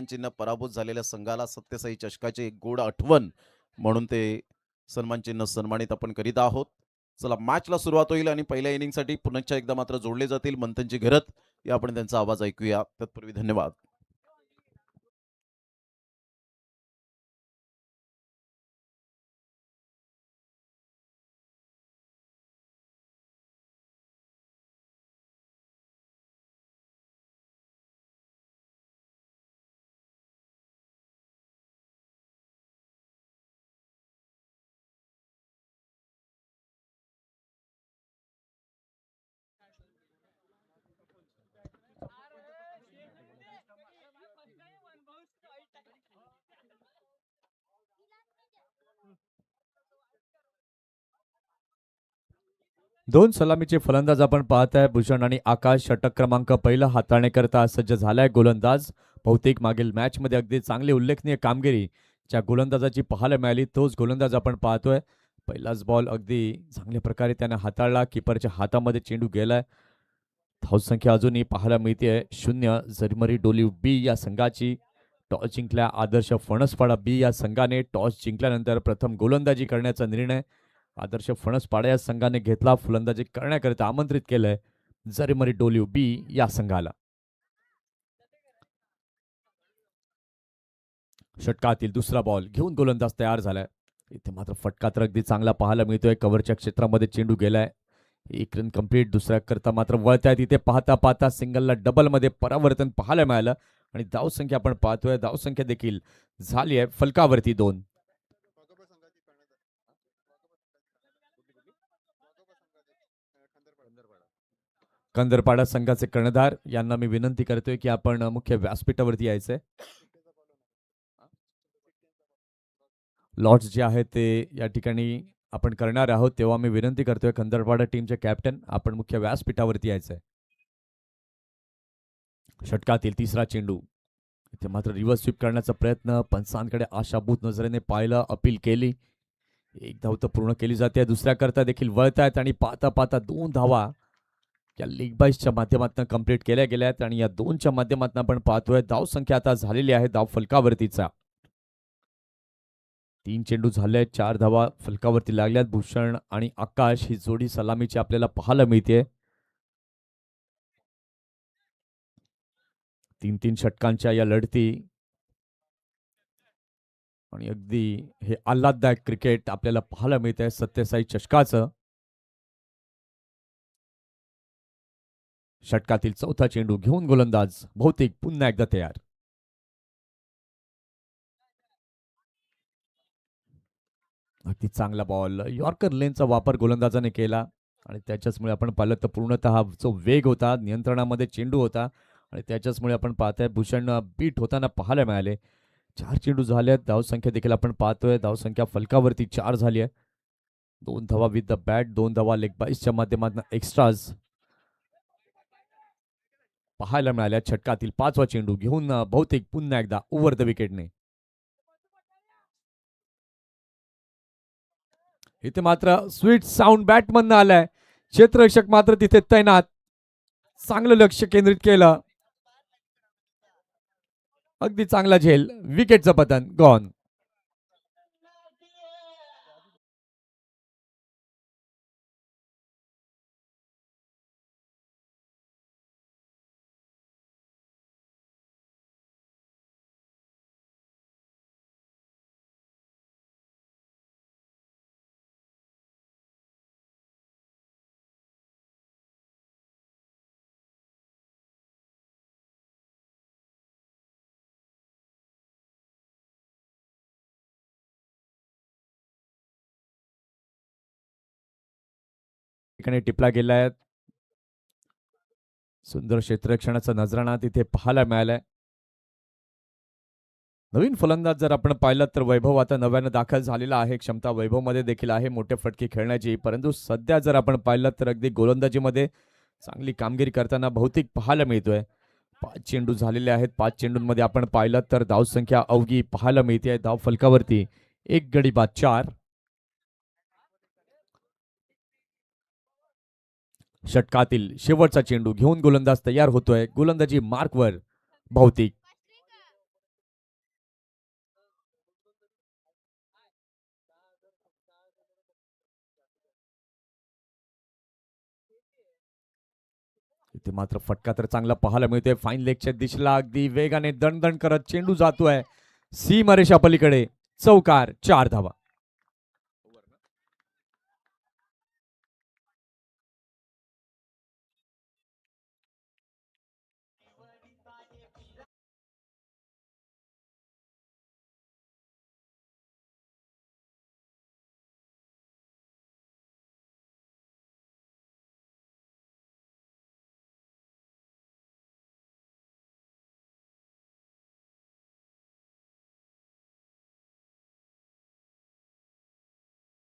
चिन्ह पराभूत झालेल्या संघाला सत्यसाई चषकाची एक गोड आठवण म्हणून ते सन्मान चिन्ह सन्मानित आपण करीत आहोत. चला मॅचला सुरुवात होईल आणि पहिल्या इनिंगसाठी पुन्हा एकदा मात्र जोडले जातील मंथनची घरत. या आपण त्यांचा आवाज ऐकूया. तत्पूर्वी धन्यवाद. दोन सलामीचे फलंदाज आपण पाहताय. भूषण आणि आकाश षटक क्रमांक पहिला हाताळण्याकरता सज्ज झालाय. गोलंदाज बहुतेक मागील मॅच मध्ये अगदी चांगली उल्लेखनीय कामगिरी ज्या गोलंदाजाची पाहायला मिळाली तोच गोलंदाज आपण पाहतोय. पहिलाच बॉल अगदी चांगल्या प्रकारे त्याने हाताळला. किपरच्या हातामध्ये चेंडू गेलाय. धावसंख्या अजूनही पाहायला मिळते 0. झरमरी डोलीव बी या संघाची टॉस जिंकल्या. आदर्श फणसपाडा बी या संघाने टॉस जिंकल्यानंतर प्रथम गोलंदाजी करण्याचा निर्णय आदर्श फणसपाडा या संघाने घेतला. फलंदाजी करण्याकरिता आमंत्रित केलंय झरमरी डोलीव बी या संघाला. षटकातील दुसरा बॉल घेऊन गोलंदाज तयार झालाय. इथे मात्र फटका तर अगदी चांगला पाहायला मिळतोय. कव्हरच्या क्षेत्रामध्ये चेंडू गेलाय. एक रन कंप्लीट. दुसऱ्या करता मात्र वळतायत. इथे पाहता पाहता सिंगलला डबल मध्ये परावर्तन पाहायला मिळालं आणि धावसंख्या आपण पाहतोय. धावसंख्या देखील झाली आहे फलकावरती 2. कंदरपाडा संघाचे कर्णधार यांना मी विनंती करतोय की आपण मुख्य व्यासपीठावरती यायचंय. लॉट्स जे आहे ते या ठिकाणी आपण करणार आहोत तेव्हा मी विनंती करतोय कंदरपाडा टीमचे कॅप्टन आपण मुख्य व्यासपीठावरती यायचंय. षटकातील तिसरा चेंडू. इथे मात्र रिव्हर्स स्वीप करण्याचा प्रयत्न पंचांकडे आशाभूत नजरेने पाहिलं. अपील केली. एक धाव तर पूर्ण केली जाते. दुसऱ्या करता देखील वळतायत आणि पाहता पाहता 2 धावा या लीग बाईसच्या माध्यमातून कंप्लीट केल्या गेल्यात आणि या 2च्या माध्यमातून आपण पाहतोय धावसंख्या आता झालेली आहे धाव फलकावरतीचा. 3 चेंडू झाले. 4 धावा फलकावरती लागल्यात. भूषण आणि आकाश ही जोडी सलामीची आपल्याला पाहायला मिळते. 3-3 षटकांच्या या लढती आणि अगदी हे आल्हाददायक क्रिकेट आपल्याला पाहायला मिळतंय सत्यसाई चषकाचं. षटकातील चौथा चेंडू घेऊन गोलंदाज बहुतेक पुन्हा एकदा तयार. अगदी चांगला बॉल. यॉर्कर लेनचा वापर गोलंदाजाने केला आणि त्याच्याचमुळे आपण पाहिलं तर पूर्णतः जो वेग होता नियंत्रणामध्ये चेंडू होता आणि त्याच्याचमुळे आपण पाहतोय भूषण बीट होताना पाहायला मिळाले. 4 चेंडू झाले. धावसंख्या देखील आपण पाहतोय धावसंख्या फलकावरती 4 झाली आहे. 2 धावा विथ द बॅट. 2 धावा लेग बाईसच्या माध्यमातून एक्स्ट्राज पाहायला मिळाल्या. षटकातील 5वा चेंडू घेऊन बहुतेक पुन्हा एकदा ओव्हर द विकेटने. इथे मात्र स्वीट साऊंड बॅटमधनं आलाय. क्षेत्ररक्षक मात्र तिथे तैनात. चांगलं लक्ष केंद्रित केलं. अगदी चांगला झेल. विकेटचं पतन गॉन. ठिकाणी टिपला गेलाय. सुंदर क्षेत्ररक्षणाचा नजराणा तिथे पाहायला मिळालाय. नवीन फलंदाज जर आपण पाहिलं तर वैभव आता नव्यानं दाखल झालेला आहे. क्षमता वैभव मध्ये देखील आहे मोठे फटके खेळण्याची. परंतु सध्या जर आपण पाहिलं तर अगदी गोलंदाजीमध्ये चांगली कामगिरी करताना बहुतेक पाहायला मिळतोय. 5 चेंडू झालेले आहेत. 5 चेंडूंमध्ये आपण पाहिलं तर धावसंख्या अवघी पाहायला मिळते. धाव फलकावरती 1 गडी बाद 4. षटकातील शेवटचा चेंडू घेऊन गोलंदाज तयार होतोय. गोलंदाजी मार्कवर बहुतेक इथे मात्र फटका तर चांगला पाहायला मिळतोय. फाईन लेगच्या दिशेला अगदी वेगाने दणदण करत चेंडू जातोय सीमारेषा पलीकडे. चौकार, 4 धावा.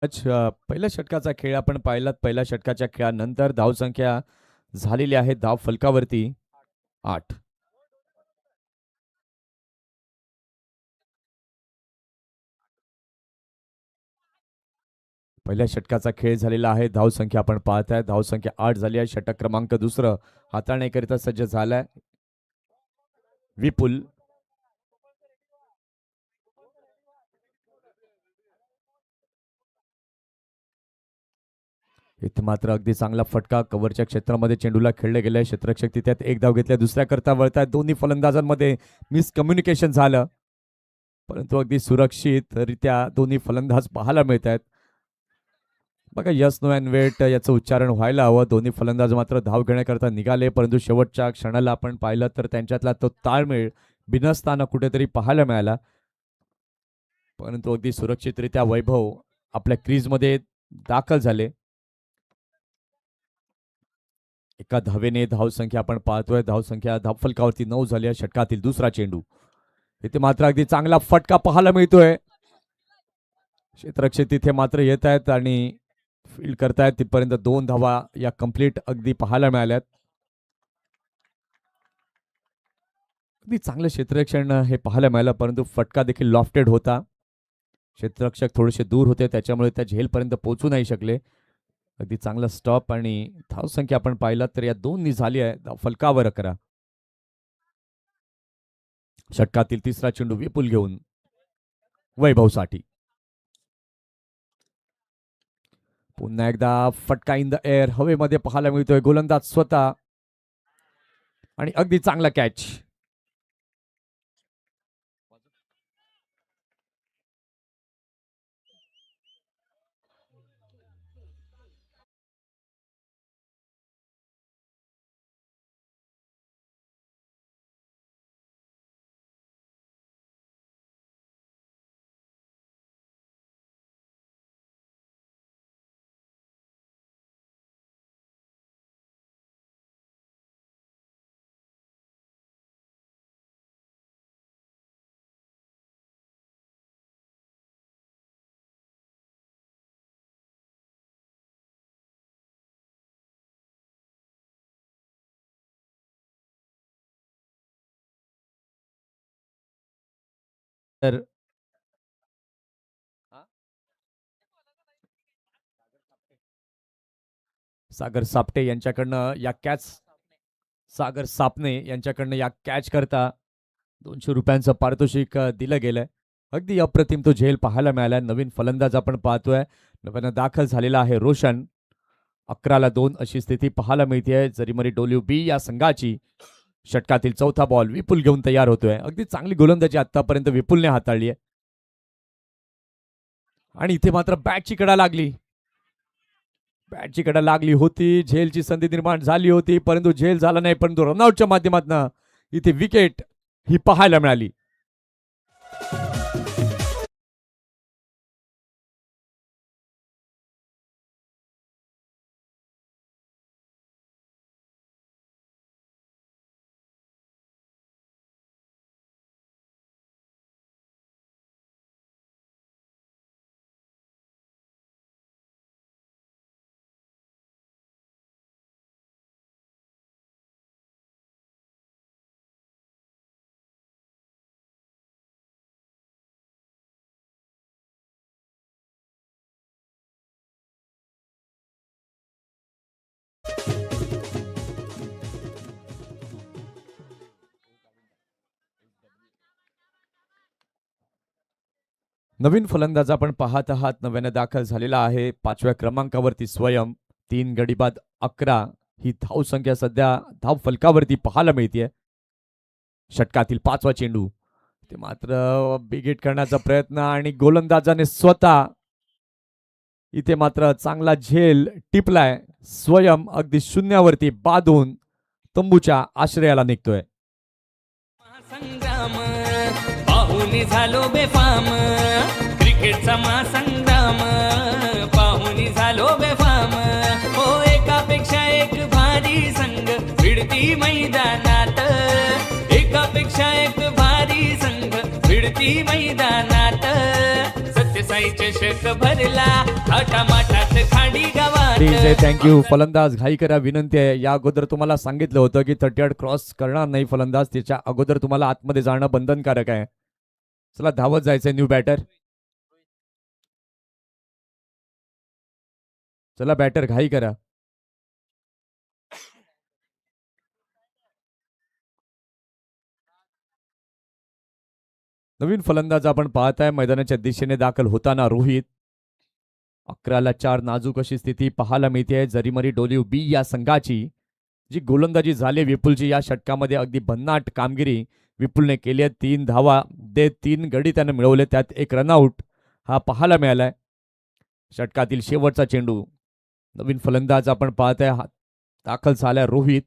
अच्छा, पहिल्या षटकाचा खेळ आपण पाहिलात. पहिल्या षटकाच्या खेळानंतर धावसंख्या झालेली आहे धाव फलकावरती 8. पहिल्या षटकाचा खेळ झालेला आहे. धावसंख्या आपण पाहताय. धावसंख्या 8 झाली आहे. षटक क्रमांक दुसरं हाताळण्याकरिता सज्ज झालाय विपुल. इथे मात्र अगदी चांगला फटका कव्हरच्या क्षेत्रामध्ये चेंडूला खेळले गेले. क्षेत्ररक्षक तिथे एक धाव घेतल्या, दुसऱ्या करता वळतायत. दोन्ही फलंदाजांमध्ये मिसकम्युनिकेशन झालं, परंतु अगदी सुरक्षितरित्या दोन्ही फलंदाज पाहायला मिळत आहेत. बघा, यस नो अँड वेट याचं उच्चारण व्हायला हवं. दोन्ही फलंदाज मात्र धाव घेण्याकरता निघाले, परंतु शेवटच्या क्षणाला आपण पाहिलं तर त्यांच्यातला तो ताळमेळ बिनसताना कुठेतरी पाहायला मिळाला. परंतु अगदी सुरक्षितरित्या वैभव आपल्या क्रीजमध्ये दाखल झाले. एका धावेने धावसंख्या आपण पाहतोय. धावसंख्या धावफलकावरती 9 झाली आहे. षटकातील दुसरा चेंडू. इथे मात्र अगदी चांगला फटका पाहायला मिळतोय. क्षेत्ररक्षक तिथे मात्र येत आहेत आणि फील्ड करतायत. तिथपर्यंत 2 धावा या कंप्लीट अगदी पाहायला मिळाल्यात. अगदी चांगलं क्षेत्ररक्षण हे पाहायला मिळालं, परंतु फटका देखील लॉफ्टेड होता. क्षेत्ररक्षक थोडेसे दूर होते, त्याच्यामुळे त्या झेलपर्यंत पोहोचू नाही शकले. अगदी चांगला स्टॉप आणि धावसंख्या आपण पाहिलात तर या दोन्ही झाली आहे फलकावर 11. षटकातील तिसरा चेंडू विपुल घेऊन वैभवसाठी. पुन्हा एकदा फटका इन द एअर हवेमध्ये पाहायला मिळतोय. गोलंदाज स्वतः आणि अगदी चांगला कॅच. तर सागर सापटे यांच्याकडनं या कॅच सागर सापणे यांच्याकडनं या कॅच करता 200 रुपयांचं पारितोषिक दिलं गेलंय. अगदी अप्रतिम तो झेल पाहायला मिळाला. नवीन फलंदाज आपण पाहतोय. नव्यानं दाखल झालेला आहे रोशन. 11ला 2 अशी स्थिती पाहायला मिळते. जरीमरी डोल्यू या संघाची. षटकातील चौथा बॉल विपुल घेऊन तयार होतोय. अगदी चांगली गोलंदाजी आतापर्यंत विपुलने हाताळली आहे. आणि इथे मात्र बॅटची कडा लागली. बॅटची कडा लागली होती. झेलची संधी निर्माण झाली होती, परंतु झेल झाला नाही. परंतु रनआउटच्या माध्यमातून इथे विकेट ही पाहायला मिळाली. नवीन फलंदाज आपण पाहत आहात. नव्यानं दाखल झालेला आहे 5व्या क्रमांकावरती स्वयं. 3 गडी बाद 11 ही धावसंख्या सध्या धाव फलकावरती पाहायला मिळते. षटकातील 5वा चेंडू, ते मात्र बिगेट करण्याचा प्रयत्न आणि गोलंदाजाने स्वतः इथे मात्र चांगला झेल टिपलाय. स्वयं अगदी शून्यावरती बादून तंबूच्या आश्रयाला निघतोय. संग्राम पाहुनी झालो बेफाम, क्रिकेटचा महासंग्राम पाहुनी झालो बेफाम. हो एकापेक्षा एक भारी संघ भिडती मैदानात, एकापेक्षा एक भारी संघ भिडती मैदानात. सत्यसाई चषक भरला थाटामाटात खाडी गावात. थँक्यू. फलंदाज घाई करा विनंती आहे. या अगोदर तुम्हाला सांगितलं होतं की 38 क्रॉस करणार नाही फलंदाज, त्याच्या अगोदर तुम्हाला आतमध्ये जाणं बंधनकारक आहे. चला धावत जायचंय न्यू बॅटर. चला बॅटर घाई करा. नवीन फलंदाज आपण पाहताय मैदानाच्या दिशेने दाखल होताना रोहित. 11-4 नाजूक अशी स्थिती पाहायला मिळते. जरीमरी डोलिव बी या संघाची जी गोलंदाजी झाली विपुलची या षटकामध्ये अगदी भन्नाट कामगिरी विपुलने केली आहे. 3 धावा देत 3 गडी त्याने मिळवले, त्यात एक रनआउट हा पाहायला मिळालाय. षटकातील शेवटचा चेंडू, नवीन फलंदाज आपण पाहताय दाखल झालाय रोहित.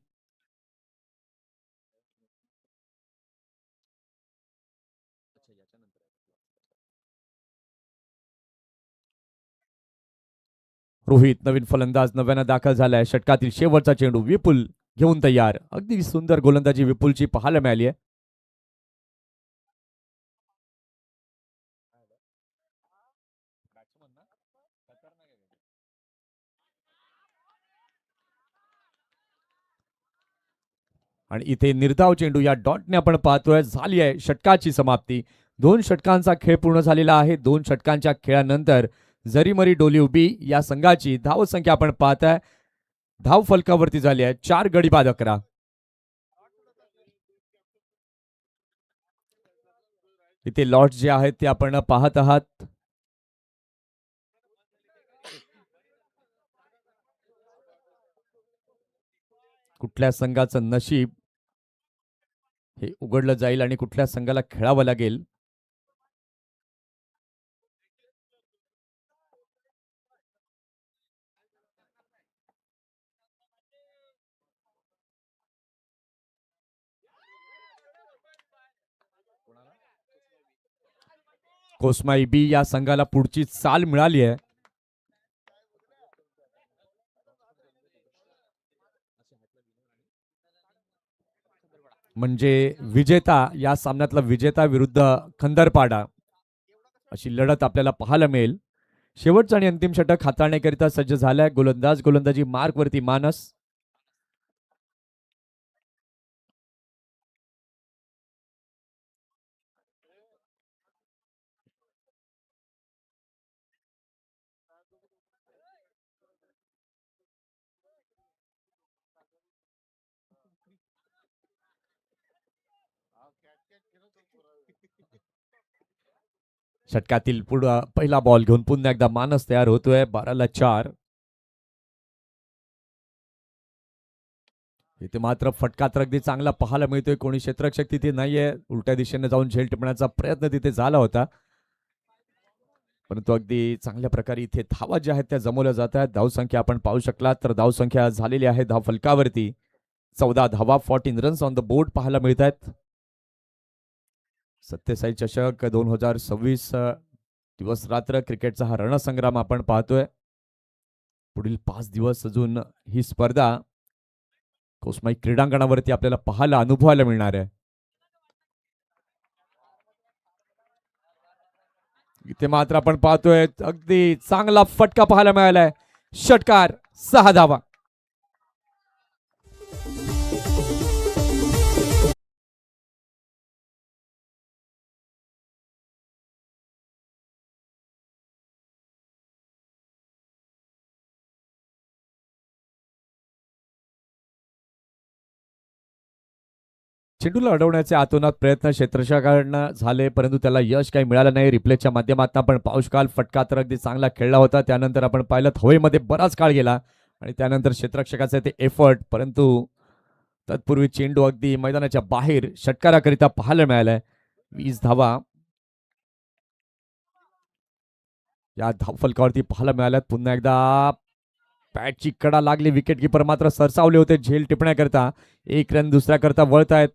रोहित नवीन फलंदाज नव्यानं दाखल झालाय. षटकातील शेवटचा चेंडू विपुल घेऊन तयार. अगदी सुंदर गोलंदाजी विपुलची पाहायला मिळाली आहे. आणि इथे निर्धाव चेंडू या डॉटने आपण पाहतोय. झाली आहे षटकाची समाप्ती. 2 षटकांचा खेळ पूर्ण झालेला आहे. 2 षटकांच्या खेळानंतर जरीमरी डोलिव बी या संघाची धावसंख्या आपण पाहताय धाव फलकावरती झाली आहे 4 गडी बाद 11. इथे लॉट जे आहेत ते आपण पाहत आहात. कुठल्या संघाचं नशीब हे उघडलं जाईल आणि कुठल्या संघाला खेळावं लागेल. कोस्माई बी या संघाला पुढची चाल मिळाली आहे. म्हणजे विजेता या सामन्यातला विजेता विरुद्ध खंदरपाडा अशी लढत आपल्याला पाहायला मिळेल. शेवटचं आणि अंतिम षटक हाताळण्याकरिता सज्ज झालाय गोलंदाज. गोलंदाजी मार्कवरती मानस. षटकातील पहिला बॉल घेऊन पुन्हा एकदा मानस तयार होतोय. 12-4. इथे मात्र फटका तर अगदी चांगला पाहायला मिळतोय. कोणी क्षेत्ररक्षक तिथे नाहीये. उलट्या दिशेने जाऊन झेल टिपण्याचा प्रयत्न तिथे झाला होता, परंतु अगदी चांगल्या प्रकारे इथे धावा ज्या आहेत त्या जमवल्या जात आहेत. धावसंख्या आपण पाहू शकलात तर धावसंख्या झालेली आहे धाव फलकावरती 14 धावा. 14 रन्स ऑन द बोर्ड पाहायला मिळत आहेत. सत्यसाई चषक 2026 दिवस रात्र क्रिकेटचा हा रणसंग्राम आपण पाहतोय. पुढील 5 दिवस अजून ही स्पर्धा कोस्माई क्रीडांगणावरती आपल्याला पाहायला अनुभवायला मिळणार आहे. इथे मात्र आपण पाहतोय अगदी चांगला फटका पाहायला मिळालाय. षटकार 6 धावा. चेंडूला अडवण्याचे आतोनात प्रयत्न क्षेत्ररक्षकांकडून झाले, परंतु त्याला यश काही मिळालं नाही. रिप्लेच्या माध्यमातून आपण पाहू शकाल फटका तर अगदी चांगला खेळला होता. त्यानंतर आपण पाहिलं हवेमध्ये बराच काळ गेला आणि त्यानंतर क्षेत्ररक्षकाचे ते एफर्ट, परंतु तत्पूर्वी चेंडू अगदी मैदानाच्या बाहेर षटकाराकरिता पाहायला मिळालाय. 20 धावा या धावफलकावरती पाहायला मिळाल्यात. पुन्हा एकदा पॅटची कडा लागली. विकेट किपर मात्र सरसावले होते झेल टिपण्याकरता. 1 रन दुसऱ्याकरता वळत आहेत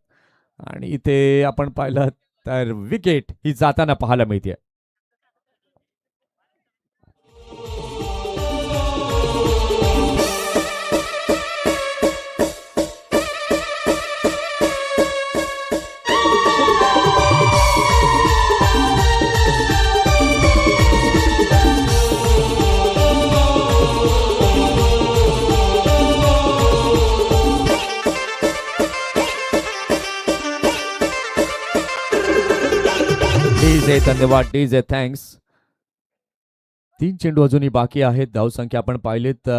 आणि इथे आपण पाहिलं तर विकेट ही जाताना पाहायला मिळते. डीजे धन्यवाद, डीजे थँक्स. 3 चेंडू अजूनही बाकी आहेत. धावसंख्या आपण पाहिलीत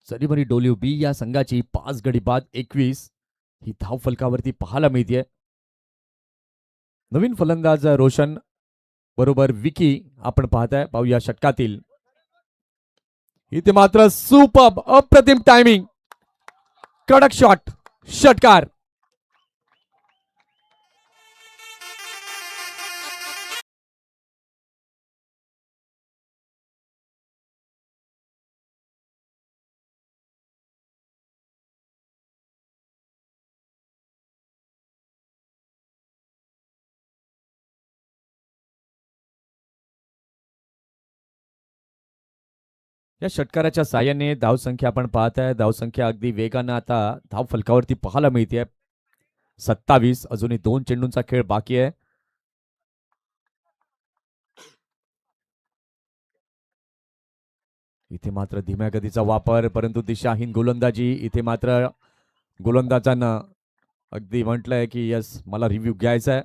जरीमरी डोलिव बी या संघाची 5 गडी बाद 21 ही धावफलकावरती पाहायला मिळते. नवीन फलंदाज रोशन बरोबर विकी आपण पाहताय. पाहूया षटकातील. इथे मात्र सुपर अप्रतिम टायमिंग, कडक शॉट, षटकार. या षटकाराच्या साहाय्याने धावसंख्या आपण पाहताय. धावसंख्या अगदी वेगानं आता धाव फलकावरती पाहायला मिळते. 27. अजूनही 2 चेंडूंचा खेळ बाकी आहे. इथे मात्र धीम्या गतीचा वापर, परंतु दिशाहीन गोलंदाजी. इथे मात्र गोलंदाजांना अगदी म्हटलंय की यस मला रिव्ह्यू घ्यायचा आहे.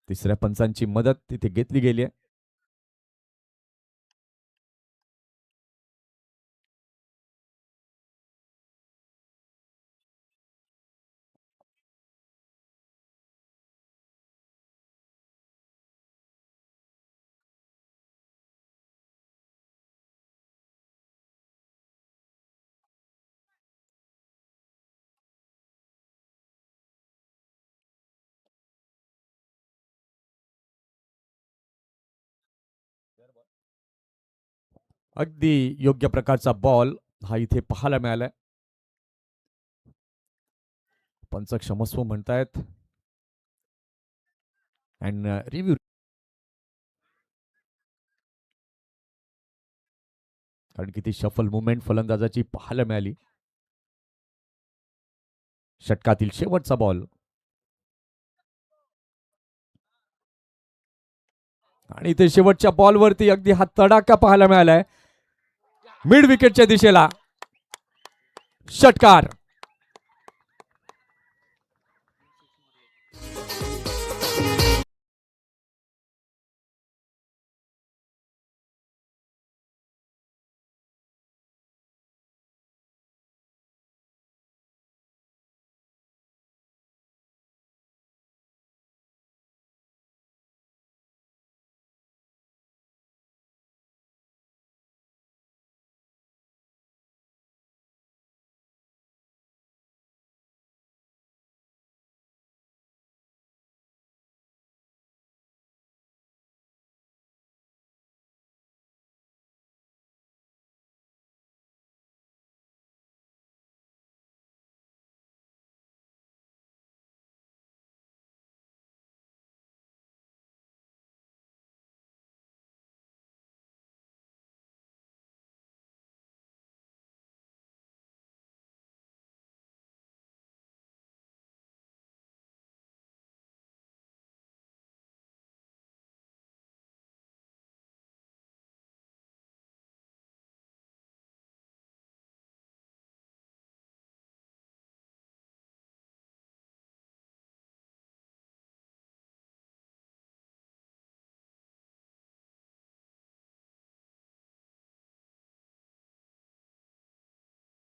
तिसऱ्या पंचांची मदत तिथे घेतली गेली आहे. अगदी योग्य प्रकारचा बॉल हा इथे पाहायला मिळालाय. पंच क्षमस्व म्हणतायत अँड रिव्ह्यू. कारण किती शफल मुवमेंट फलंदाजाची पाहायला मिळाली. षटकातील शेवटचा बॉल आणि इथे शेवटच्या बॉलवरती अगदी हा तडाखा पाहायला मिळालाय. मिड विकेटच्या दिशेला षटकार.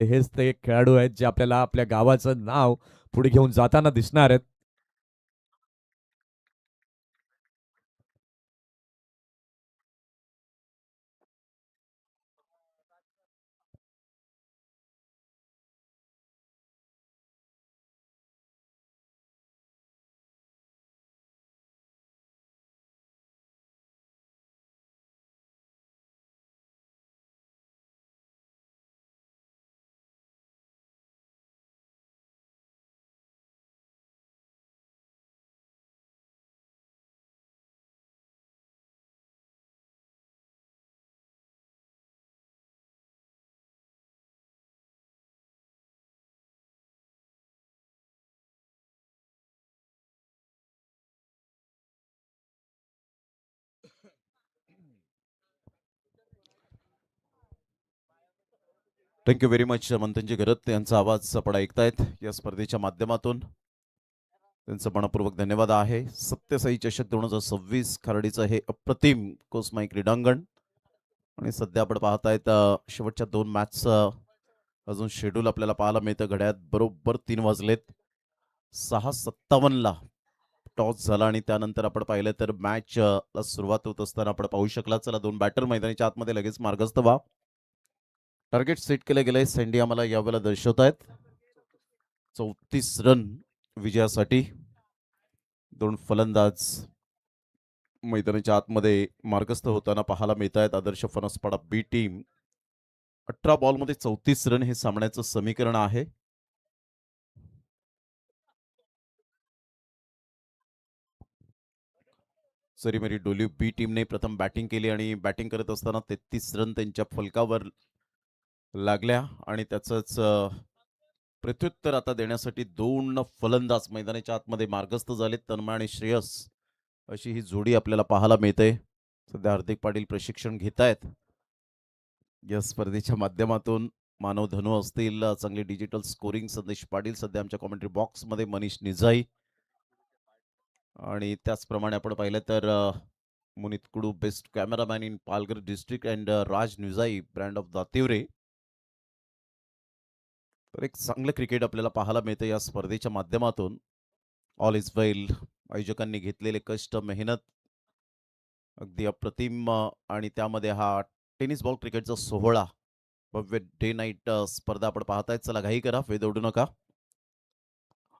हेच ते खेळाडू आहेत जे आपल्याला आपल्या गावाचं नाव पुढे घेऊन जाताना दिसणार आहेत. थँक्यू व्हेरी मच मंथनजी घरत यांचा आवाज आपण ऐकतायत या स्पर्धेच्या माध्यमातून. त्यांचं मनपूर्वक धन्यवाद आहे. सत्यसाई चषक 2026 खर्डीचं हे अप्रतिम कोसमाई क्रीडांगण आणि सध्या आपण पाहतायत शेवटच्या 2 मॅचचं अजून शेड्यूल आपल्याला पाहायला मिळतं. घड्याळात बरोबर 3 वाजलेत. 6:57 ला टॉस झाला आणि त्यानंतर आपण पाहिलं तर मॅच ला सुरुवात होत असताना आपण पाहू शकला. चला 2 बॅटर मैदानाच्या आतमध्ये लगेच मार्गस्थ व्हा. टार्गेट सेट केले गेले. सँडी आम्हाला यावेळेला दर्शवतायत 34 रन विजयासाठी. 2 फलंदाज मैदानाच्या आतमध्ये मार्गस्थ होताना पाहायला मिळत आहेत. आदर्श फणसपाडा बी टीम 18 बॉलमध्ये 34 रन हे सामन्याचं समीकरण आहे. सरीमरी डोली बी टीमने प्रथम बॅटिंग केली आणि बॅटिंग करत असताना 33 रन त्यांच्या फलकावर लागल्या आणि त्याचंच प्रत्युत्तर आता देण्यासाठी 2 फलंदाज मैदानाच्या आतमध्ये मार्गस्थ झाले. तन्मय आणि श्रेयस अशी ही जोडी आपल्याला पाहायला मिळते. सध्या हार्दिक पाटील प्रशिक्षण घेतायत या स्पर्धेच्या माध्यमातून. मानव धनु असतील, चांगली डिजिटल स्कोरिंग संदेश पाटील सध्या आमच्या कॉमेंट्री बॉक्समध्ये, मनीष निजाई आणि त्याचप्रमाणे आपण पाहिलं तर Munit Kudu best cameraman in Palghar district and Raj Nijai brand of Dativare. तर एक चांगलं क्रिकेट आपल्याला पाहायला मिळतं या स्पर्धेच्या माध्यमातून. ऑल इज वेल. आयोजकांनी घेतलेले कष्ट, मेहनत अगदी अप्रतिम आणि त्यामध्ये हा टेनिस बॉल क्रिकेटचा सोहळा, भव्य डे नाईट स्पर्धा आपण पाहतायत. चला घाई करा, वेध ओढू नका.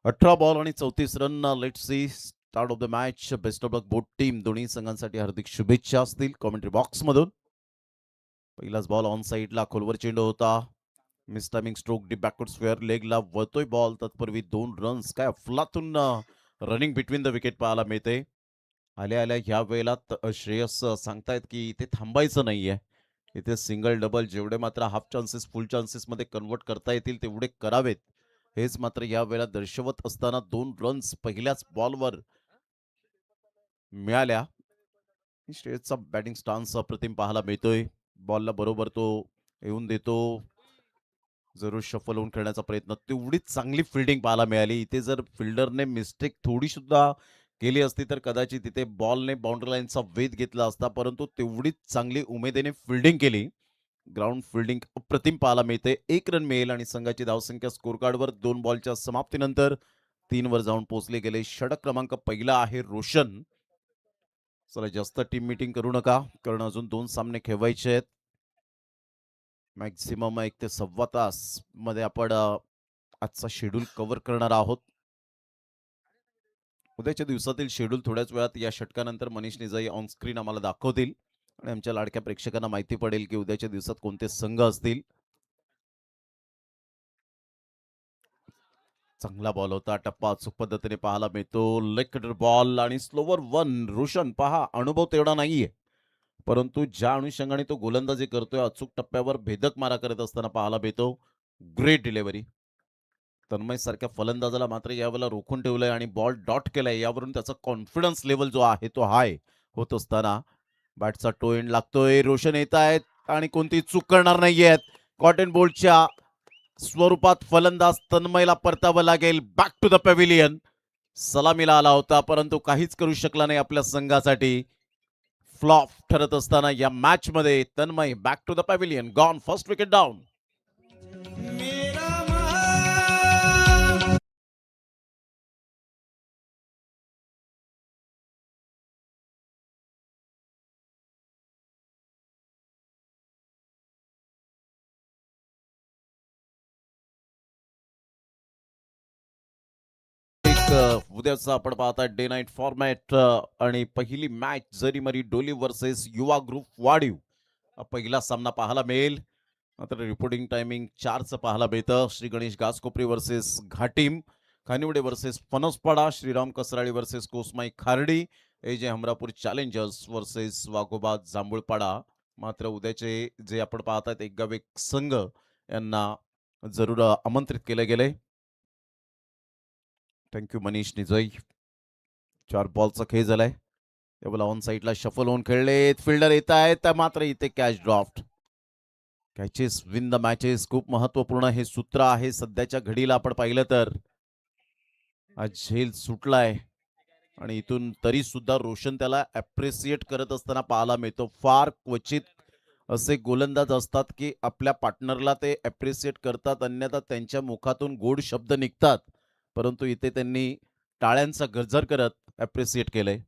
18 बॉल आणि 34 run. Let's see start of the match. Best of luck both team. दोन्ही संघांसाठी हार्दिक शुभेच्छा असतील कॉमेंट्री बॉक्समधून. पहिलाच बॉल ऑन साईडला खोलवर चेंडू होता. Miss timing stroke deep backward square लेगला वळतोय बॉल. तत्पूर्वी 2 रन्स. काय अफलातून रनिंग बिटवीन द विकेट पाहायला मिळते. आल्या आल्या ह्या वेळेला श्रेयस सांगतायत की इथे थांबायचं नाहीये. इथे सिंगल डबल जेवढे मात्र हाफ चान्सेस फुल चान्सेस मध्ये कन्वर्ट करता येतील तेवढे करावेत, हेच मात्र या वेळेला दर्शवत असताना 2 रन्स पहिल्याच बॉलवर मिळाल्या. श्रेयसचा बॅटिंग स्टान्स अप्रतिम पाहायला मिळतोय. बॉलला बरोबर तो येऊन देतो. जरूर शफल होऊन खेळण्याचा प्रयत्न. तेवढीच चांगली फिल्डिंग पाहायला मिळाली. इथे जर फिल्डरने मिस्टेक थोडी सुद्धा केली असती तर कदाचित तिथे बॉलने बाउंड्री लाईनचा वेध घेतला असता, परंतु तेवढीच चांगली उमेदीने फिल्डिंग केली. ग्राउंड फिल्डिंग अप्रतिम पाहायला मिळते. 1 रन मिळेल आणि संघाची धावसंख्या स्कोर कार्डवर 2 बॉलच्या समाप्तीनंतर 3 वर जाऊन पोहोचले गेले. षटक क्रमांक पहिला आहे रोशन. चला जास्त टीम मीटिंग करू नका, कारण अजून 2 सामने खेळवायचे आहेत. मॅक्झिमम 1 ते सव्वा तास मध्ये आपण आजचा शेड्यूल कव्हर करणार आहोत. उद्याच्या दिवसातील शेड्यूल थोड्याच वेळात या षटकानंतर मनीष निजाई ऑन स्क्रीन आम्हाला दाखवतील आणि आमच्या लाडक्या प्रेक्षकांना माहिती पडेल की उद्याच्या दिवसात कोणते संघ असतील. चांगला बॉल होता. टप्पा अचूक पद्धतीने पाहायला मिळतो. लेग कटर बॉल आणि स्लोवर 1. रोशन पहा, अनुभव तेवढा नाहीये, परंतु ज्या अनुषंगाने तो गोलंदाजी करतोय अचूक टप्प्यावर भेदक मारा करत असताना पाहायला मिळतो. Great delivery. तन्मय सारख्या फलंदाजाला मात्र यावेळेला रोखून ठेवलंय आणि बॉल डॉट केलाय. यावरून त्याचा कॉन्फिडन्स लेवल जो आहे तो हाय होत असताना बॅटचा टो एंड लागतोय. रोशन येत आहेत आणि कोणती चूक करणार नाहीयेत. कॉटन बोल्टच्या स्वरूपात फलंदाज तन्मयला परतावं लागेल. Back to the pavilion. सलामीला आला होता परंतु काहीच करू शकला नाही आपल्या संघासाठी. फ्लॉप ठरत असताना या मॅच मध्ये Tanmay back to the pavilion. Gone. First wicket down. उद्याचा आपण पाहताय डे नाईट फॉर्मॅट आणि पहिली मॅच जरीमरी डोली वर्सेस युवा ग्रुप वाढीव. पहिला सामना पाहायला मिळेल. मात्र रिपोर्टिंग टायमिंग 4चं पाहायला मिळतं. Shri Ganesh Ghaskopari versus Ghatim, Khaniwade versus Phansapada, Shriram Kasrali versus Kosmai Khardi, AJ Hamrapur challengers versus Waghoba Jambhulpada. मात्र उद्याचे जे आपण पाहतायत एक गाव एक संघ यांना जरूर आमंत्रित केले गेले. थँक्यू मनीष निजाई. 4 बॉलचा खेळ झालाय. त्यावेळेला ऑन साईडला शफल होऊन खेळलेत. फिल्डर येत आहेत मात्र इथे catch draught. Catches win the matches खूप महत्वपूर्ण हे सूत्र आहे सध्याच्या घडीला आपण पाहिलं तर. आज झेल सुटलाय आणि इथून तरी सुद्धा रोशन त्याला अप्रिशिएट करत असताना पाहायला मिळतो. फार क्वचित असे गोलंदाज असतात की आपल्या पार्टनरला ते अप्रिशिएट करतात, अन्यथा त्यांच्या मुखातून गोड शब्द निघतात. परंतु इथे त्यांनी टाळ्यांचा गजर करत अप्रिशिएट केलंय.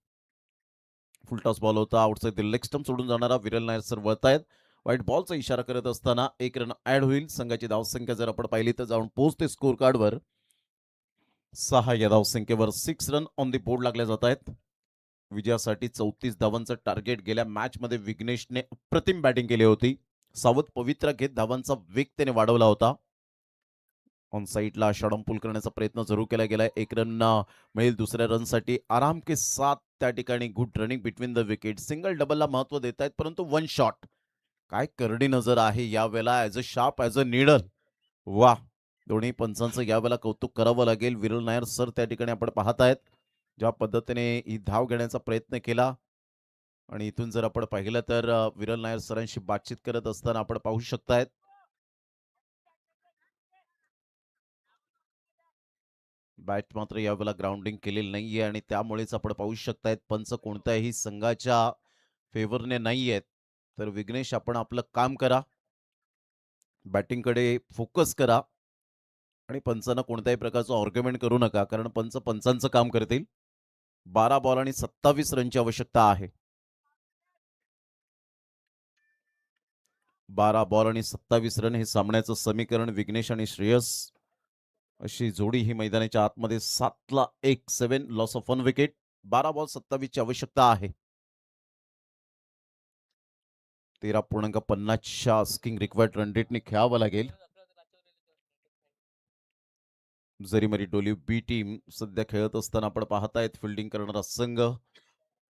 फुलटॉस बॉल होता. आउटसाइड द लेग स्टंप सोडून जाणारा विरल नायर सर वळतायत. व्हाईट बॉलचा इशारा करत असताना 1 रन ऍड होईल. संघाची धावसंख्या जर आपण पाहिली तर जाऊन पोहोचते स्कोर कार्डवर 6 या धावसंख्येवर 6 रन ऑन दी बोर्ड लागले जात आहेत. विजयासाठी 34 धावांचं टार्गेट गेल्या मॅचमध्ये विघ्नेशने अप्रतिम बॅटिंग केली होती. सावध पवित्रा घेत धावांचा वेग त्याने वाढवला होता. ऑन साईडला पुल करण्याचा प्रयत्न जरूर केला गेलाय. 1 रन मिळेल दुसऱ्या रनसाठी. आराम के साथ त्या ठिकाणी good running between the wicket. Single डबलला महत्व देत आहेत परंतु 1 शॉट. काय करडी नजर आहे यावेळेला. As a sharp as a needle. वा, दोन्ही पंचांचं यावेळेला कौतुक करावं लागेल. विरल नायर सर त्या ठिकाणी आपण पाहत आहेत ज्या पद्धतीने ही धाव घेण्याचा प्रयत्न केला. आणि इथून जर आपण पाहिलं तर विरल नायर सरांशी बातचीत करत असताना आपण पाहू शकतायत. बॅट मात्र यावेळेला ग्राउंडिंग केलेली नाहीये आणि त्यामुळेच आपण पाहू शकतायत पंच कोणत्याही संघाच्या फेवरने नाही आहेत. तर विघ्नेश आपण आपलं काम करा, बॅटिंगकडे फोकस करा आणि पंचांना कोणत्याही प्रकारचं आर्ग्युमेंट करू नका, कारण पंच पंचांचं काम करतील. 12 बॉल आणि 27 रनची आवश्यकता आहे. 12 बॉल आणि 27 रन हे सामन्याचं समीकरण. विघ्नेश आणि श्रेयस अशी जोडी ही मैदानाच्या आतमध्ये 7ला 1 7 लॉस ऑफ 1 विकेट. 12 बॉल 27 ची आवश्यकता आहे. 13.50च्या आस्किंग रिक्वायर्ड रन रेटने खेळावं लागेल. जरीमरी डोली बी टीम सध्या खेळत असताना आपण पाहतायत फिल्डिंग करणारा संघ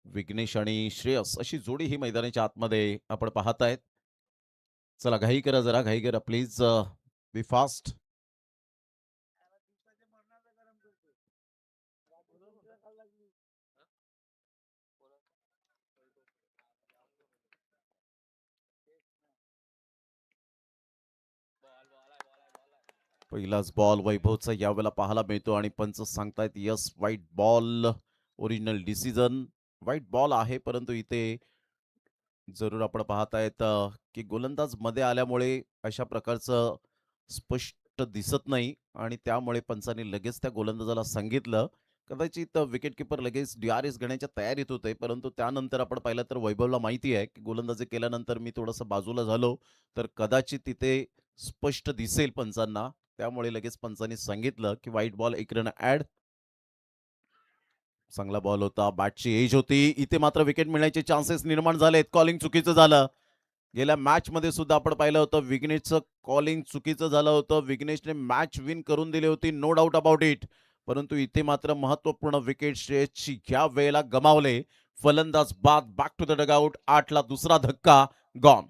विघ्नेश आणि श्रेयस अशी जोडी ही मैदानाच्या आतमध्ये आपण पाहतायत. चला घाई करा, जरा घाई करा प्लीज. Be fast. पहिलाच बॉल वैभवचा यावेळेला पाहायला मिळतो आणि पंच सांगतायत yes white ball. Original decision white ball आहे, परंतु इथे जरूर आपण पाहतायत की गोलंदाज मध्ये आल्यामुळे अशा प्रकारचं स्पष्ट दिसत नाही आणि त्यामुळे पंचांनी लगेच त्या गोलंदाजाला सांगितलं. कदाचित विकेट किपर लगेच DRS घेण्याच्या तयारीत होते, परंतु त्यानंतर आपण पाहिलं तर वैभवला माहिती आहे की गोलंदाजी केल्यानंतर मी थोडंसं बाजूला झालो तर कदाचित तिथे स्पष्ट दिसेल पंचांना. त्यामुळे लगेच पंचांनी सांगितलं की व्हाईट बॉल 1 रन ऍड. चांगला बॉल होता, बॅटची एज होती. इथे मात्र विकेट मिळण्याचे चान्सेस निर्माण झालेत. कॉलिंग चुकीचं झालं. गेल्या मॅच मध्ये सुद्धा आपण पाहिलं होतं विघ्नेशचं कॉलिंग चुकीचं झालं होतं. विघ्नेशने मॅच विन करून दिली होती, नो डाऊट अबाउट इट. परंतु इथे मात्र महत्वपूर्ण विकेट श्रेयसची ह्या वेळेला गमावले. फलंदाज बाद, बॅक टू द डगआउट. 8ला दुसरा धक्का गॉन.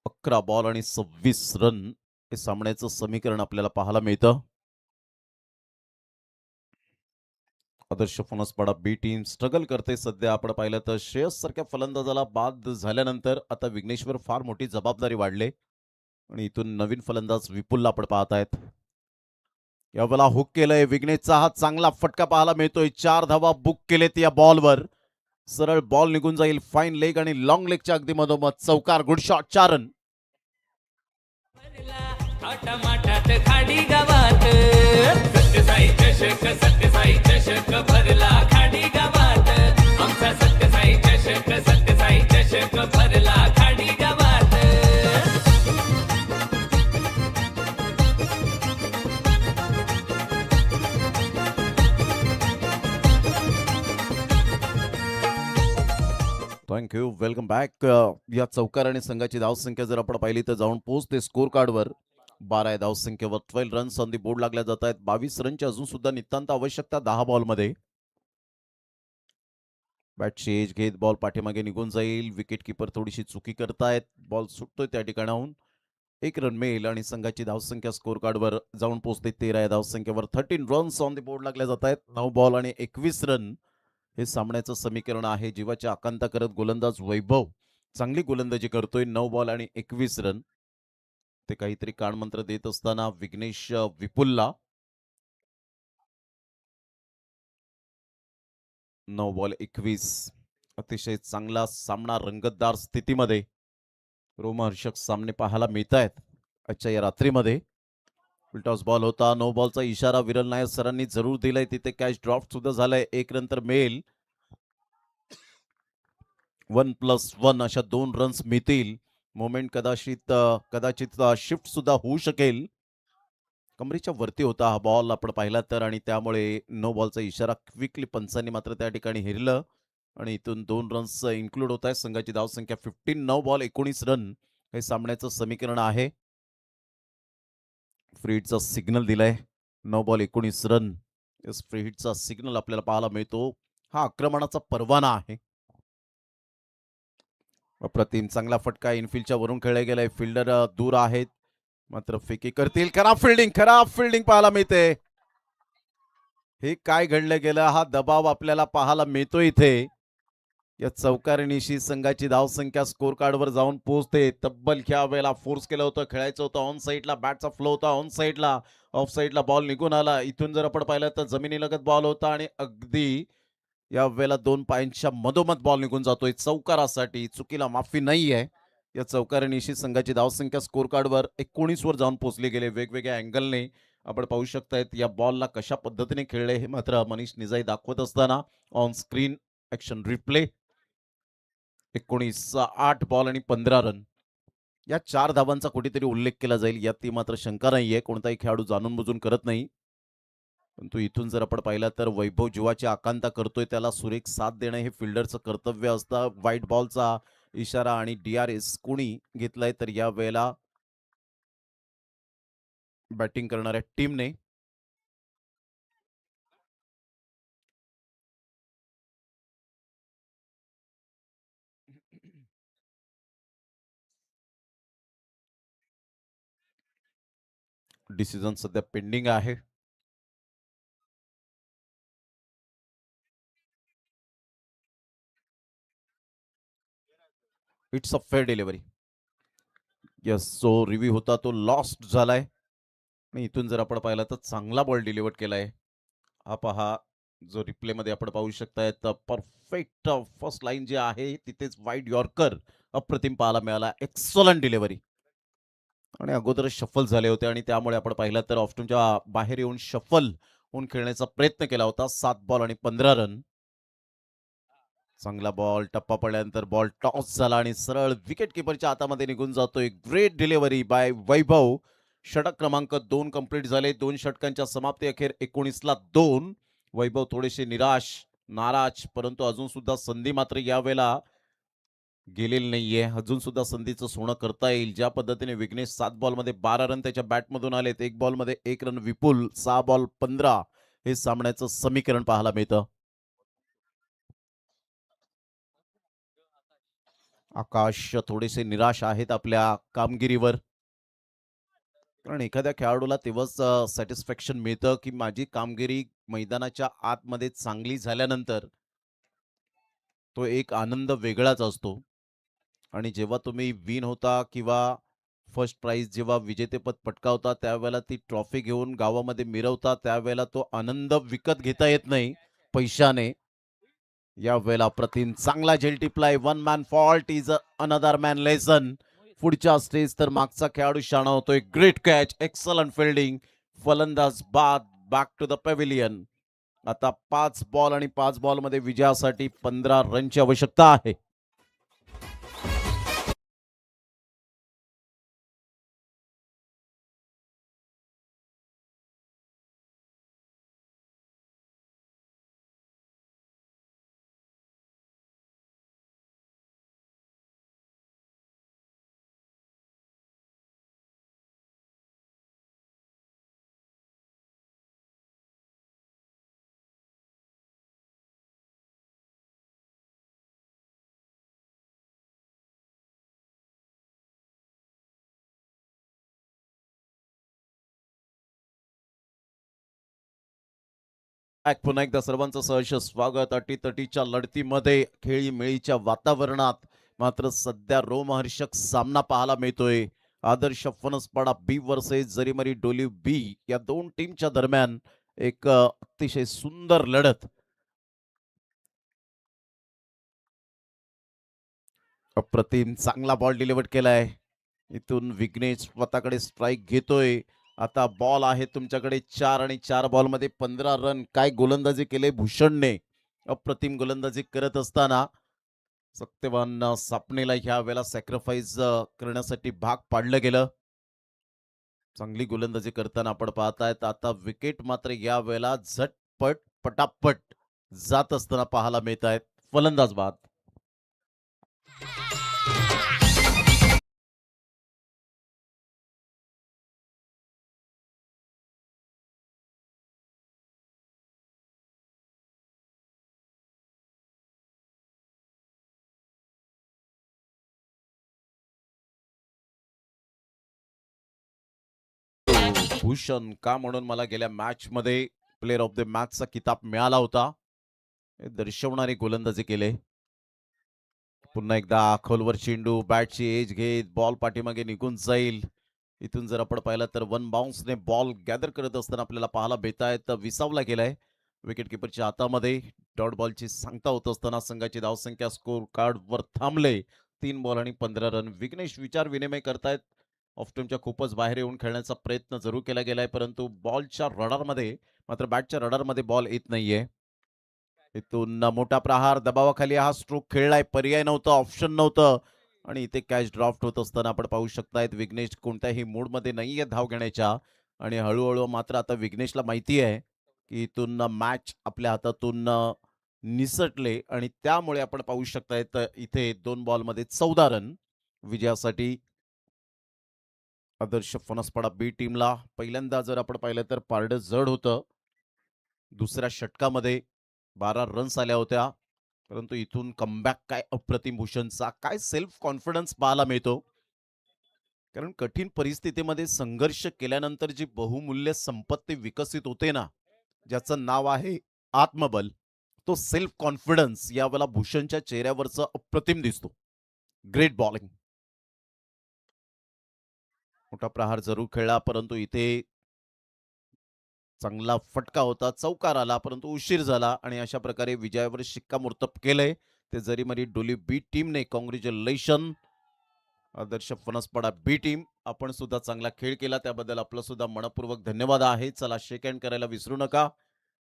अकरा बॉल आणि 26 रन हे सामन्याचं समीकरण आपल्याला पाहायला मिळतं. आदर्श फणसपाडा बी टीम स्ट्रगल करते सध्या. आपण पाहिलं तर श्रेयस सारख्या फलंदाजाला बाद झाल्यानंतर आता विघ्नेश्वर फार मोठी जबाबदारी वाढले आणि इथून नवीन फलंदाज विपुलला आपण पाहतायत. यावेळेला हुक केलंय विघ्नेशचा. हा चांगला फटका पाहायला मिळतोय. 4 धावा बुक केलेत या बॉलवर. सरळ बॉल निघून जाईल. फाईन लेग आणि लॉंग लेगच्या अगदी मधोमध चौकार. Good shot. 4 रन. थाटामाटात खाडी गावात सत्यसाई चषक, सत्यसाई चषक भरला खाडी गावात. आमचा सत्यसाई चषक, सत्यसाई चषक भरला खाडी गावात. थँक्यू. Welcome back. या चौकार आणि संघाची धावसंख्या जर आपण पाहिली तर जाऊन पोहोचते स्कोर कार्डवर. 12 आहे धावसंख्येवर. 12 रन्स ऑन दी बोर्ड लागल्या जात आहेत. 22 रनची अजून सुद्धा नितांत आवश्यकता 10 बॉलमध्ये. बॅटची एज घेत बॉल पाठीमागे निघून जाईल. विकेट किपर थोडीशी चुकी करतायत. बॉल सुटतोय त्या ठिकाणाहून. 1 रन मिळेल आणि संघाची धावसंख्या स्कोर कार्डवर जाऊन पोहोचते 13 या धावसंख्येवर. 13 रन्स ऑन द बोर्ड लागल्या जात आहेत. 9 बॉल आणि 21 रन हे सामन्याचं समीकरण आहे. जीवाची आकांक्षा करत गोलंदाज वैभव चांगली गोलंदाजी करतोय. 9 बॉल आणि 21 रन. ते काहीतरी कानमंत्र देत असताना विघ्नेश विपुलला 9 बॉल 21. अतिशय चांगला सामना रंगतदार स्थितीमध्ये रोमहर्षक सामने पाहायला मिळत आहेत आजच्या या रात्रीमध्ये. फुलटॉस बॉल होता. नो बॉलचा इशारा विरल नायर सरांनी जरूर दिलाय. तिथे कॅच ड्रॉप सुद्धा झालाय. 1 नंतर मिळेल. 1+1 अशा 2 रन्स मिळतील. मोमेंट कदाचित शिफ्ट सुद्धा होऊ शकेल. कमरेच्या वरती होता हा बॉल आपण पाहिला तर आणि त्यामुळे नो बॉलचा इशारा क्विकली पंचांनी मात्र त्या ठिकाणी हेरलं आणि इथून 2 रन्स इन्क्लूड होत आहेत. संघाची धावसंख्या 15. 9 बॉल 19 रन हे सामन्याचं समीकरण आहे. फ्री हिटचा सिग्नल दिलाय. 9 बॉल 19 रन. फ्री हिटचा सिग्नल आपल्याला पाहायला मिळतो. हा आक्रमणाचा परवाना आहे. अप्रतिम चांगला फटका इनफिल्डच्या वरून खेळला गेलाय. फिल्डर दूर आहेत मात्र फेकी करतील. खराब फिल्डिंग पाहायला मिळते. हे काय घडलं गेलं. हा दबाव आपल्याला पाहायला मिळतो इथे. या चौकारणीशी संघाची धावसंख्या स्कोर कार्डवर जाऊन पोहोचते. तब्बल ह्या वेळेला फोर्स केलं होतं. खेळायचं होतं ऑन साईडला. बॅटचा फ्लो होता ऑन साईडला. ऑफ साईडला बॉल निघून आला. इथून जर आपण पाहिलं तर जमिनीलगत बॉल होता आणि अगदी या वेळेला 2 पायांच्या मधोमध बॉल निघून जातोय चौकारासाठी. चुकीला माफी नाहीये. या चौकारणीशी संघाची धावसंख्या स्कोर कार्डवर 19 वर जाऊन पोहोचली गेले. वेगवेगळ्या अँगलने आपण पाहू शकतायत या बॉलला कशा पद्धतीने खेळले हे मात्र मनीष निजाई दाखवत असताना on screen action replay. 19 8 ball आणि 15 रन. या 4 धावांचा कुठेतरी उल्लेख केला जाईल यात ती मात्र शंका नाहीये. कोणताही खेळाडू जाणून बुजून करत नाही. परंतु इथून जर आपण पाहिलं तर वैभव जीवाची आकांक्षा करतोय. त्याला सुरेख साथ देणं हे फिल्डरचं कर्तव्य असतं. व्हाईट बॉलचा इशारा आणि DRS कोणी घेतलाय तर या वेळेला बॅटिंग करणाऱ्या टीमने डिसिजन सध्या पेंडिंग आहे. It's a fair delivery. Yes जो रिव्ह्यू होता तो लॉस्ट झालाय आणि इथून जर आपण पाहिलं तर चांगला बॉल डिलिव्हर केलाय. हा पहा जो रिप्लेमध्ये आपण पाहू शकताय तर परफेक्ट फर्स्ट लाईन जी आहे तिथेच वाईड यॉर्कर अप्रतिम पाहायला मिळाला. एक्सलंट डिलिव्हरी आणि अगोदरच शफल झाले होते आणि त्यामुळे आपण पाहिलं तर ऑफ्टनच्या बाहेर येऊन शफल होऊन खेळण्याचा प्रयत्न केला होता. 7 बॉल आणि 15 रन. चांगला बॉल टप्पा पडल्यानंतर बॉल टॉस झाला आणि सरळ विकेट किपरच्या हातामध्ये निघून जातोय. ग्रेट डिलिव्हरी बाय वैभव. षटक क्रमांक 2 कंप्लीट झाले. 2 षटकांच्या समाप्ती अखेर 19ला 2. वैभव थोडेसे नाराज परंतु अजून सुद्धा संधी मात्र यावेळेला गेलेली नाहीये. अजून सुद्धा संधीचं सोनं करता येईल. ज्या पद्धतीने विघ्नेश 7 बॉलमध्ये 12 रन त्याच्या बॅटमधून आलेत. 1 बॉलमध्ये 1 रन विपुल. 6 बॉल 15 हे सामन्याचं समीकरण पाहायला मिळतं. आकाश थोडेसे निराश आहेत आपल्या कामगिरीवर. कारण एखाद्या खेळाडूला तेव्हाच सॅटिस्फॅक्शन मिळतं की माझी कामगिरी मैदानाच्या आतमध्ये चांगली झाल्यानंतर तो एक आनंद वेगळाच असतो. आणि जेव्हा तुम्ही विन होता किंवा फर्स्ट प्राइज जेव्हा विजेतेपद पटकावता त्यावेळेला ती ट्रॉफी घेऊन गावामध्ये मिरवता त्यावेळेला तो आनंद विकत घेता येत नाही पैशाने. या वेळेला अप्रतिम चांगला झेल टिपलाय. 1 man fault is another man lesson. पुढच्या स्टेज तर मागचा खेळाडू शाणा होतोय. Great catch. Excellent fielding. फलंदाज बाद. Back to the pavilion. आता 5 बॉल आणि 5 बॉलमध्ये विजयासाठी 15 रनची आवश्यकता आहे. पुन्हा एकदा सर्वांचं सहर्ष स्वागत. अटीतटीच्या लढतीमध्ये खेळीमेळीच्या वातावरणात मात्र सध्या रोमहर्षक सामना पाहायला मिळतोय. आदर्श फणसपाडा बी वर्सेस जरीमरी डोली बी या दोन टीमच्या दरम्यान एक अतिशय सुंदर लढत. अप्रतिम चांगला बॉल डिलिव्हर केलाय. इथून विघ्नेश स्वतःकडे स्ट्राईक घेतोय. आता बॉल आहे तुमच्याकडे 4 आणि 4 बॉलमध्ये 15 रन. काय गोलंदाजी केले भूषणने. अप्रतिम गोलंदाजी करत असताना सत्यवान सापणेला ह्या वेळेला सॅक्रिफाईस करण्यासाठी भाग पाडलं गेलं. चांगली गोलंदाजी करताना आपण पाहतायत. आता विकेट मात्र या वेळेला झटपट पटापट जात असताना पाहायला मिळत आहेत. फलंदाज बाद. भूषण का म्हणून मला गेल्या मॅच मध्ये प्लेअर ऑफ द मॅचचा किताब मिळाला होता. हे दर्शवणारी गोलंदाजी केले. पुन्हा एकदा खोलवर चेंडू बॅटची एज घेत बॉल पाठीमागे निघून जाईल. इथून जर आपण पाहिलं तर वन बाउन्सने बॉल गॅदर करत असताना आपल्याला पाहायला मिळत आहे. तर विसावला गेलाय विकेट किपरच्या हातामध्ये. डॉट बॉलची सांगता होत असताना संघाची धावसंख्या स्कोर कार्डवर थांबले. 3 बॉल आणि 15 रन. विघ्नेश विचार विनिमय करतायत. ऑफस्टमच्या खूपच बाहेर येऊन खेळण्याचा प्रयत्न जरूर केला गेलाय परंतु बॉलच्या रडारमध्ये मात्र बॅटच्या रडारमध्ये बॉल येत नाहीये. इथून मोठा प्रहार दबावाखाली हा स्ट्रोक खेळलाय. पर्याय नव्हता, ऑप्शन नव्हतं आणि इथे कॅच ड्राफ्ट होत असताना आपण पाहू शकतायत विघ्नेश कोणत्याही मूडमध्ये नाहीये धाव घेण्याच्या. आणि हळूहळू मात्र आता विघ्नेशला माहिती आहे की इथून मॅच आपल्या हातातून निसटले आणि त्यामुळे आपण पाहू शकतायत इथे 2 बॉलमध्ये 14 रन विजयासाठी आदर्श फणसपाडा बी टीमला. पहिल्यांदा जर आपण पाहिलं तर पारडं जड होतं. दुसऱ्या षटकामध्ये 12 रन्स आल्या होत्या परंतु इथून कमबॅक काय अप्रतिम भूषणचा. काय सेल्फ कॉन्फिडन्स पाहायला मिळतो. कारण कठीण परिस्थितीमध्ये संघर्ष केल्यानंतर जी बहुमूल्य संपत्ती विकसित होते ना, ज्याचं नाव आहे आत्मबल, तो सेल्फ कॉन्फिडन्स यावेळेला भूषणच्या चेहऱ्यावरचं अप्रतिम दिसतो. Great bowling. मोठा प्रहार जरूर खेळला परंतु इथे चांगला फटका होता. चौकार आला परंतु उशीर झाला आणि अशा प्रकारे विजयावर शिक्कामोर्तब केलंय ते जरीमरी डोली बी टीमने. कॉंग्रॅच्युलेशन आदर्श फणसपाडा बी टीम. आपण सुद्धा चांगला खेळ केला त्याबद्दल आपलं सुद्धा मनपूर्वक धन्यवाद आहे. चला शेक हँड करायला विसरू नका.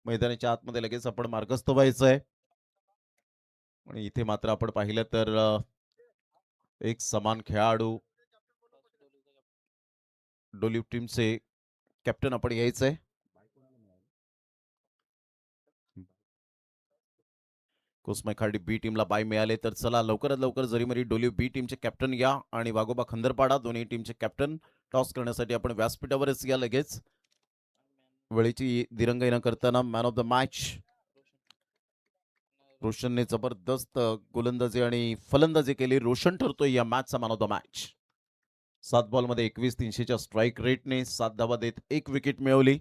मैदानाच्या आतमध्ये लगेच आपण मार्गस्थ व्हायचंय. आणि इथे मात्र आपण पाहिलं तर एक समान खेळाडू डोली टीमचे कॅप्टन आपण यायचंय. कोस्माय खार्डी बी टीमला बाय मिळाले तर चला लवकरात लवकर जरीमरी डोली बी टीमचे कॅप्टन या आणि वाघोबा खंदरपाडा दोन्ही टीमचे कॅप्टन टॉस करण्यासाठी आपण व्यासपीठावरच या लगेच. वेळेची दिरंगाई न करताना मॅन ऑफ द मॅच रोशनने जबरदस्त गोलंदाजी आणि फलंदाजी केली. रोशन ठरतोय या मॅचचा मॅन ऑफ द मॅच. 7 बॉलमध्ये 21 300च्या स्ट्राईक रेटने 7 धावा देत 1 विकेट मिळवली.